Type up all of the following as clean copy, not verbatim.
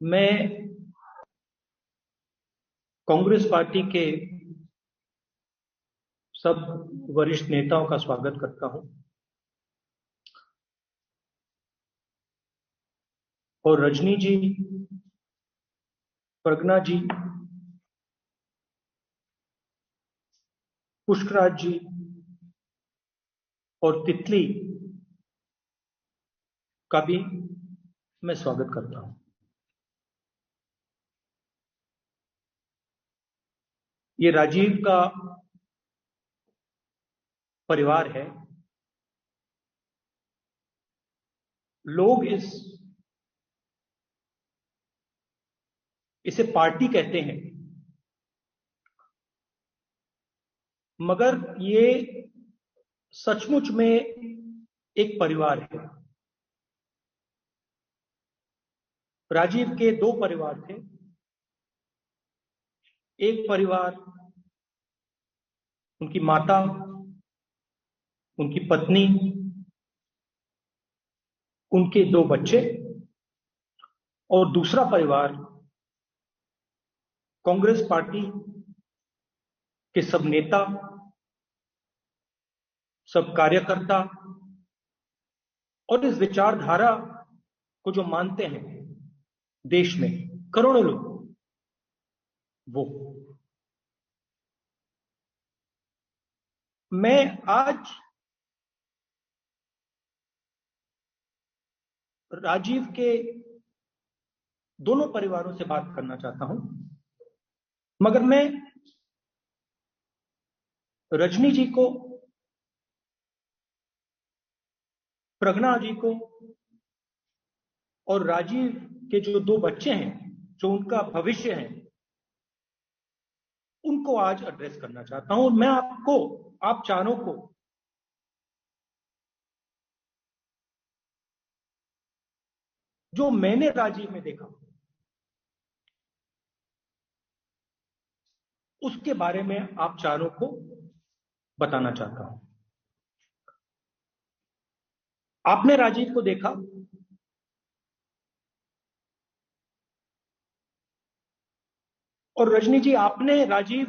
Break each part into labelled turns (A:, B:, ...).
A: मैं कांग्रेस पार्टी के सब वरिष्ठ नेताओं का स्वागत करता हूं और रजनी जी, प्रज्ञा जी, पुष्कराज जी और तितली का भी मैं स्वागत करता हूं। ये राजीव का परिवार है। लोग इसे पार्टी कहते हैं, मगर ये सचमुच में एक परिवार है। राजीव के दो परिवार थे। एक परिवार उनकी माता, उनकी पत्नी, उनके दो बच्चे, और दूसरा परिवार कांग्रेस पार्टी के सब नेता, सब कार्यकर्ता और इस विचारधारा को जो मानते हैं देश में करोड़ों लोग, वो। मैं आज राजीव के दोनों परिवारों से बात करना चाहता हूं, मगर मैं रजनी जी को, प्रज्ञा जी को और राजीव के जो दो बच्चे हैं, जो उनका भविष्य है, उनको आज एड्रेस करना चाहता हूं। मैं आप चारों को जो मैंने राजीव में देखा उसके बारे में आप चारों को बताना चाहता हूं। आपने राजीव को देखा, और रजनी जी, आपने राजीव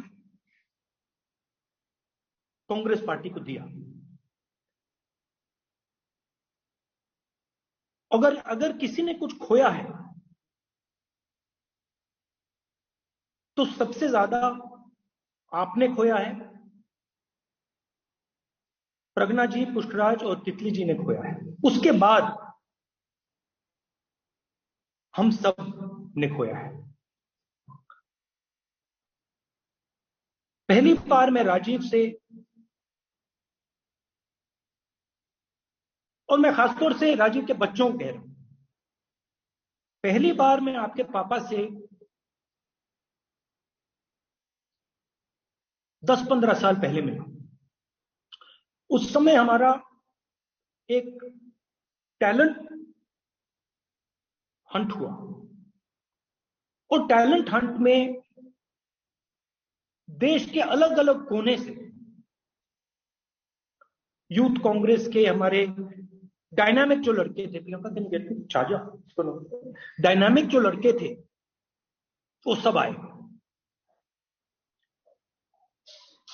A: कांग्रेस पार्टी को दिया। अगर किसी ने कुछ खोया है तो सबसे ज्यादा आपने खोया है, प्रज्ञा जी, पुष्कराज और तितली जी ने खोया है। उसके बाद हम सब ने खोया है। पहली बार मैं राजीव से, और मैं खासतौर से राजीव के बच्चों को कह रहा हूं, पहली बार मैं आपके पापा से 10-15 साल पहले मिला। उस समय हमारा एक टैलेंट हंट हुआ, और टैलेंट हंट में देश के अलग अलग कोने से यूथ कांग्रेस के हमारे डायनामिक जो लड़के थे, डायनामिक जो लड़के थे, वो सब आए।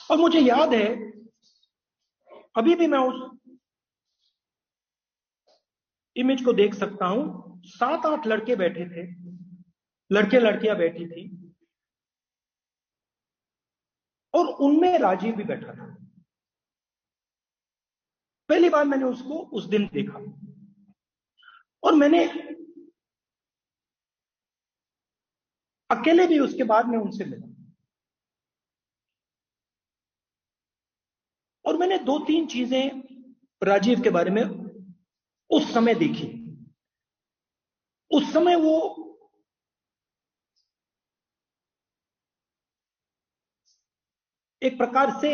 A: और मुझे याद है, अभी भी मैं उस इमेज को देख सकता हूं। 7-8 लड़के बैठे थे, लड़के लड़कियां बैठी थी, और उनमें राजीव भी बैठा था। पहली बार मैंने उसको उस दिन देखा, और मैंने अकेले भी उसके बाद में उनसे मिला, और मैंने 2-3 चीजें राजीव के बारे में उस समय देखी। उस समय वो एक प्रकार से,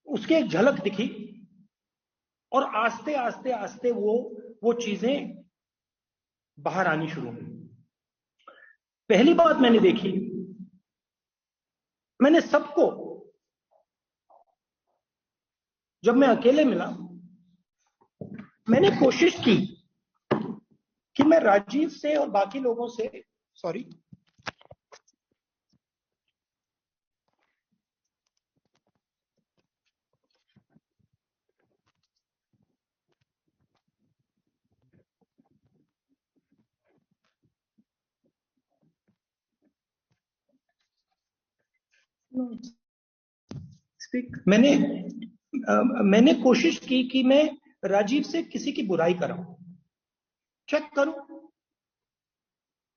A: उसकी एक झलक दिखी, और आस्ते आस्ते आस्ते वो चीजें बाहर आनी शुरू हुई। पहली बात मैंने देखी, मैंने सबको, जब मैं अकेले मिला, मैंने कोशिश की कि मैं राजीव से और बाकी लोगों से, सॉरी, मैंने कोशिश की कि मैं राजीव से किसी की बुराई कराऊं, चेक करूं।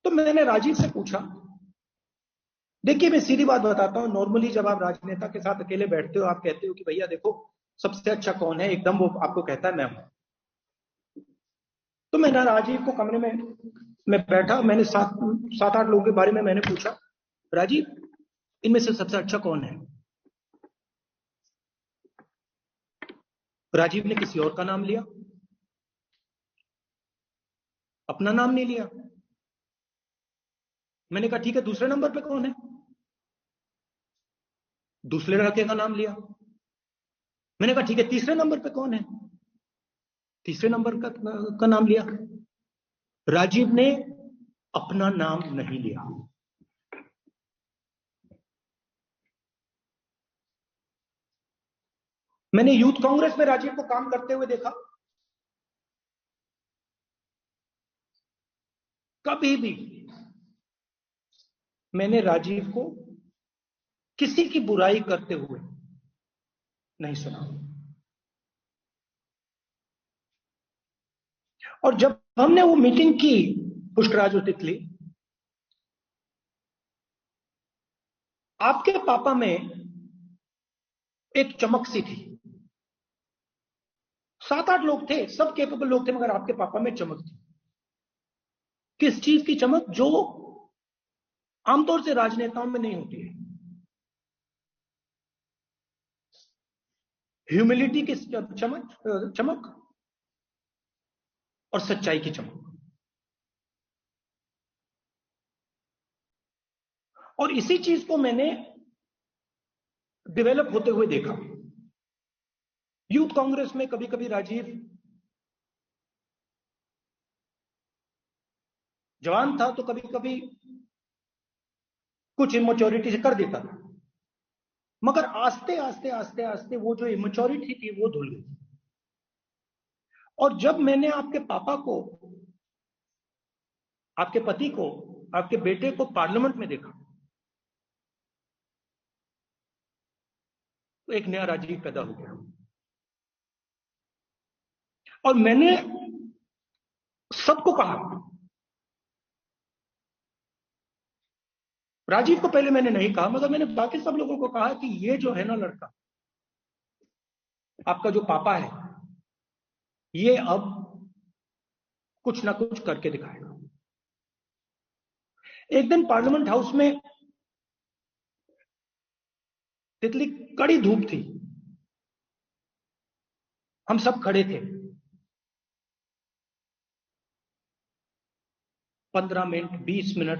A: तो मैंने राजीव से पूछा, देखिए मैं सीधी बात बताता हूं, नॉर्मली जब आप राजनेता के साथ अकेले बैठते हो, आप कहते हो कि भैया देखो सबसे अच्छा कौन है, एकदम वो आपको कहता है मैं हूं। तो मैंने राजीव को कमरे में मैं बैठा, मैंने सात आठ लोगों के बारे में मैंने पूछा, राजीव इनमें से सबसे अच्छा कौन है? राजीव ने किसी और का नाम लिया, अपना नाम नहीं लिया। मैंने कहा ठीक है, दूसरे नंबर पे कौन है? दूसरे लड़के का नाम लिया। मैंने कहा ठीक है, तीसरे नंबर पे कौन है? तीसरे नंबर का नाम लिया। राजीव ने अपना नाम नहीं लिया। मैंने यूथ कांग्रेस में राजीव को काम करते हुए देखा, कभी भी मैंने राजीव को किसी की बुराई करते हुए नहीं सुना। और जब हमने वो मीटिंग की पुष्कराज और तितली, आपके पापा में एक चमक सी थी। 7-8 लोग थे, सब केपेबल लोग थे, मगर आपके पापा में चमक थी। किस चीज की चमक? जो आमतौर से राजनेताओं में नहीं होती है। ह्यूमिलिटी की चमक और सच्चाई की चमक। और इसी चीज को मैंने डेवलप होते हुए देखा। यूथ कांग्रेस में कभी कभी राजीव जवान था तो कभी कभी कुछ इमेच्योरिटी से कर देता था, मगर आस्ते आस्ते आस्ते आस्ते वो जो इमेच्योरिटी थी वो धुल गई। और जब मैंने आपके पापा को, आपके पति को, आपके बेटे को पार्लियामेंट में देखा, तो एक नया राजीव पैदा हो गया। और मैंने सबको कहा, राजीव को पहले मैंने नहीं कहा, मगर मैंने बाकी सब लोगों को कहा कि ये जो है ना लड़का, आपका जो पापा है, ये अब कुछ ना कुछ करके दिखाएगा। एक दिन पार्लियामेंट हाउस में तितली, कड़ी धूप थी, हम सब खड़े थे, 15 मिनट, 20 मिनट,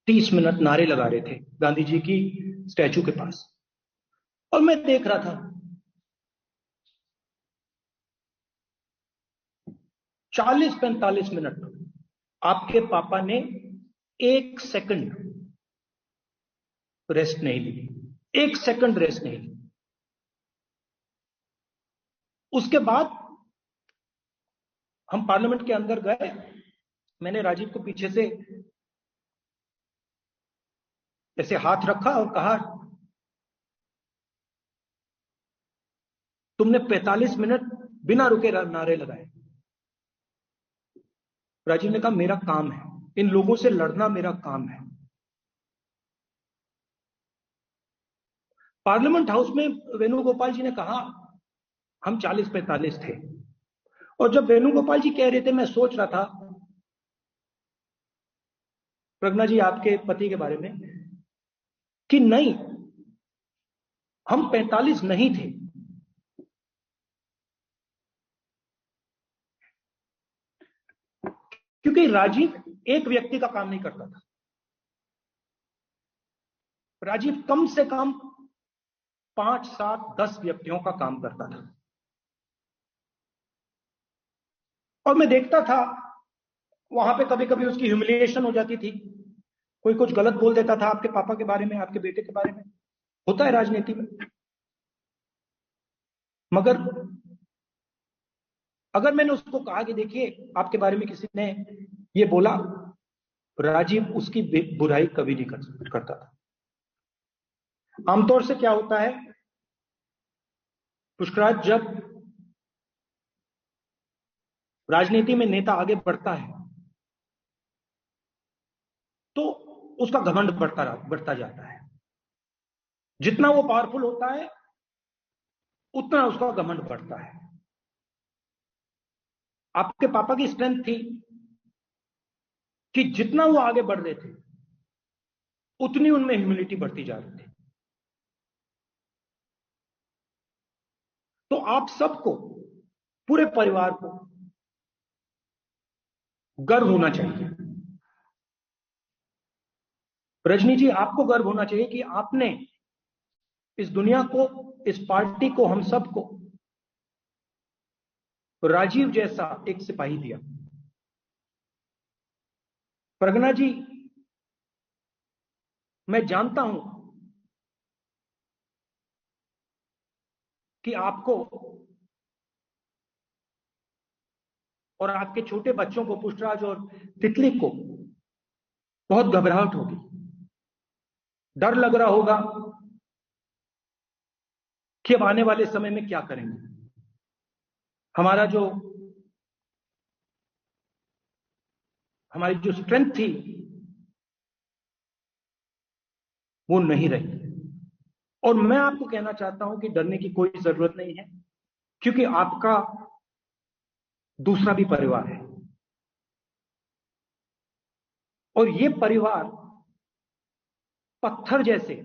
A: 30 मिनट नारे लगा रहे थे गांधी जी की स्टैचू के पास। और मैं देख रहा था, 40-45 मिनट आपके पापा ने 1 सेकंड रेस्ट नहीं ली, 1 सेकंड रेस्ट नहीं ली। उसके बाद हम पार्लियामेंट के अंदर गए, मैंने राजीव को पीछे से ऐसे हाथ रखा और कहा, तुमने 45 मिनट बिना रुके नारे लगाए। राजीव ने कहा, मेरा काम है, इन लोगों से लड़ना मेरा काम है। पार्लियामेंट हाउस में वेणुगोपाल जी ने कहा, हम 40-45 थे। और जब वेणुगोपाल जी कह रहे थे, मैं सोच रहा था प्रज्ञा जी आपके पति के बारे में, कि नहीं, हम 45 नहीं थे। क्योंकि राजीव एक व्यक्ति का काम नहीं करता था, राजीव कम से कम 5-7-10 व्यक्तियों का काम करता था। और मैं देखता था वहां पे कभी कभी उसकी ह्यूमिलिएशन हो जाती थी, कोई कुछ गलत बोल देता था आपके पापा के बारे में, आपके बेटे के बारे में, होता है राजनीति में। मगर अगर मैंने उसको कहा कि देखिए आपके बारे में किसी ने ये बोला, राजीव उसकी बुराई कभी नहीं करता था। आमतौर से क्या होता है, पुष्कराज, जब राजनीति में नेता आगे बढ़ता है तो उसका घमंड बढ़ता जाता है। जितना वो पावरफुल होता है उतना उसका घमंड बढ़ता है। आपके पापा की स्ट्रेंथ थी कि जितना वो आगे बढ़ रहे थे उतनी उनमें ह्यूमिलिटी बढ़ती जा रही थी। तो आप सबको, पूरे परिवार को गर्व होना चाहिए। रजनी जी, आपको गर्व होना चाहिए कि आपने इस दुनिया को, इस पार्टी को, हम सबको राजीव जैसा एक सिपाही दिया। प्रज्ञा जी, मैं जानता हूं कि आपको और आपके छोटे बच्चों को, पुष्पराज और तितली को, बहुत घबराहट होगी, डर लग रहा होगा कि अब आने वाले समय में क्या करेंगे। हमारी जो स्ट्रेंथ थी वो नहीं रही। और मैं आपको कहना चाहता हूं कि डरने की कोई जरूरत नहीं है, क्योंकि आपका दूसरा भी परिवार है और ये परिवार पत्थर जैसे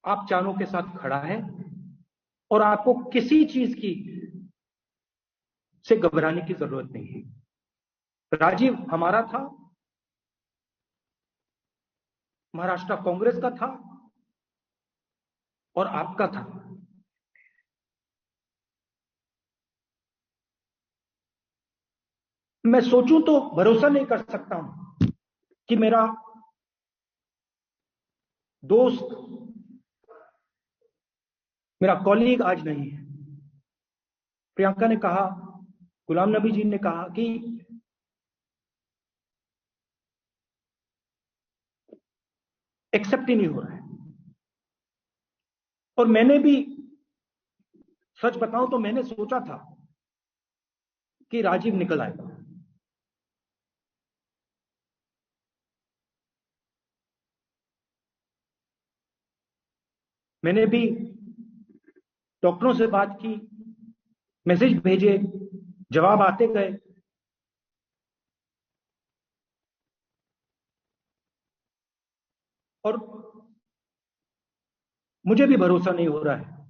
A: आप चारों के साथ खड़ा है और आपको किसी चीज की से घबराने की जरूरत नहीं है। राजीव हमारा था, महाराष्ट्र कांग्रेस का था और आपका था। मैं सोचूं तो भरोसा नहीं कर सकता हूं कि मेरा दोस्त, मेरा कॉलीग आज नहीं है। प्रियंका ने कहा, गुलाम नबी जी ने कहा कि एक्सेप्ट ही नहीं हो रहा है। और मैंने भी, सच बताऊं तो मैंने सोचा था कि राजीव निकल आएगा। मैंने भी डॉक्टरों से बात की, मैसेज भेजे, जवाब आते गए। और मुझे भी भरोसा नहीं हो रहा है।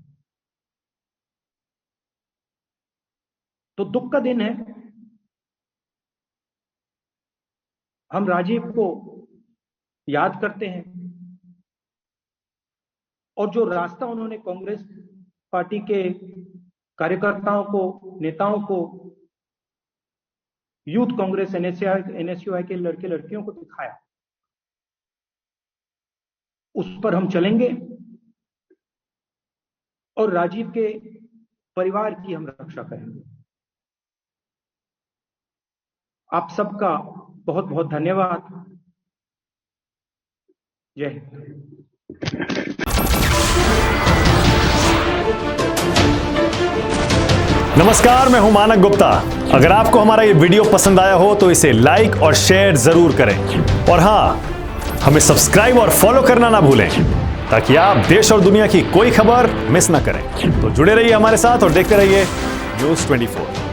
A: तो दुख का दिन है। हम राजीव को याद करते हैं और जो रास्ता उन्होंने कांग्रेस पार्टी के कार्यकर्ताओं को, नेताओं को, यूथ कांग्रेस, एनएसयूआई के लड़के लड़कियों को दिखाया, उस पर हम चलेंगे और राजीव के परिवार की हम रक्षा करेंगे। आप सबका बहुत बहुत धन्यवाद। जय हिंद।
B: नमस्कार, मैं हूं मानक गुप्ता। अगर आपको हमारा ये वीडियो पसंद आया हो तो इसे लाइक और शेयर जरूर करें और हां, हमें सब्सक्राइब और फॉलो करना ना भूलें ताकि आप देश और दुनिया की कोई खबर मिस ना करें। तो जुड़े रहिए हमारे साथ और देखते रहिए न्यूज़ 24।